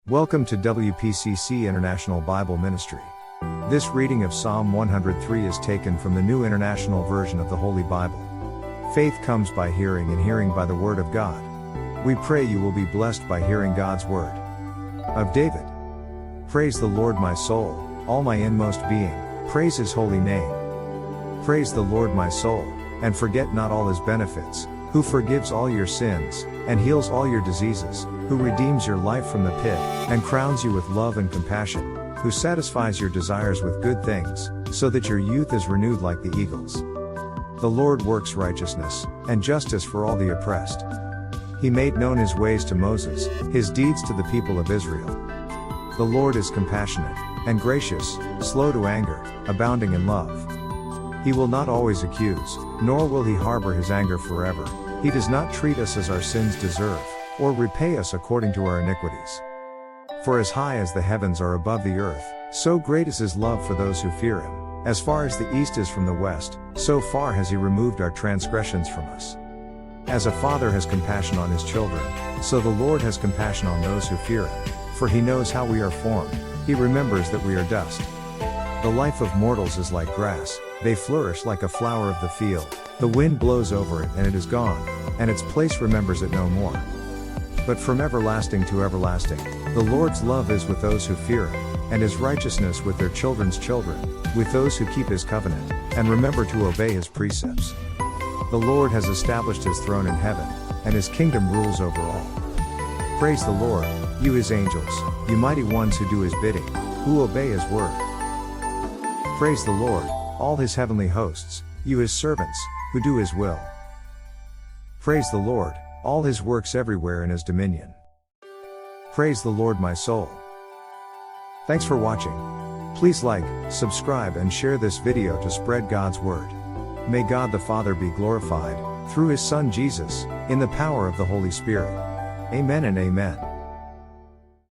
Welcome to WPCC International Bible Ministry. This reading of Psalm 103 is taken from the New International Version of the Holy Bible. Faith comes by hearing and hearing by the Word of God. We pray you will be blessed by hearing God's Word. Of David. Praise the Lord my soul, all my inmost being, praise His holy name. Praise the Lord my soul, and forget not all His benefits, who forgives all your sins, and heals all your diseases, who redeems your life from the pit, and crowns you with love and compassion, who satisfies your desires with good things, so that your youth is renewed like the eagles. The Lord works righteousness, and justice for all the oppressed. He made known His ways to Moses, His deeds to the people of Israel. The Lord is compassionate, and gracious, slow to anger, abounding in love. He will not always accuse, nor will He harbor His anger forever. He does not treat us as our sins deserve, or repay us according to our iniquities. For as high as the heavens are above the earth, so great is His love for those who fear Him. As far as the east is from the west, so far has He removed our transgressions from us. As a father has compassion on his children, so the Lord has compassion on those who fear Him. For He knows how we are formed, He remembers that we are dust. The life of mortals is like grass, they flourish like a flower of the field. The wind blows over it and it is gone, and its place remembers it no more. But from everlasting to everlasting, the Lord's love is with those who fear Him, and His righteousness with their children's children, with those who keep His covenant, and remember to obey His precepts. The Lord has established His throne in heaven, and His kingdom rules over all. Praise the Lord, you His angels, you mighty ones who do His bidding, who obey His word. Praise the Lord, all His heavenly hosts, you His servants, who do His will. Praise the Lord, all His works everywhere in His dominion. Praise the Lord my soul. Thanks for watching. Please like, subscribe and share this video to spread God's word. May God the Father be glorified, through His Son Jesus, in the power of the Holy Spirit. Amen and amen.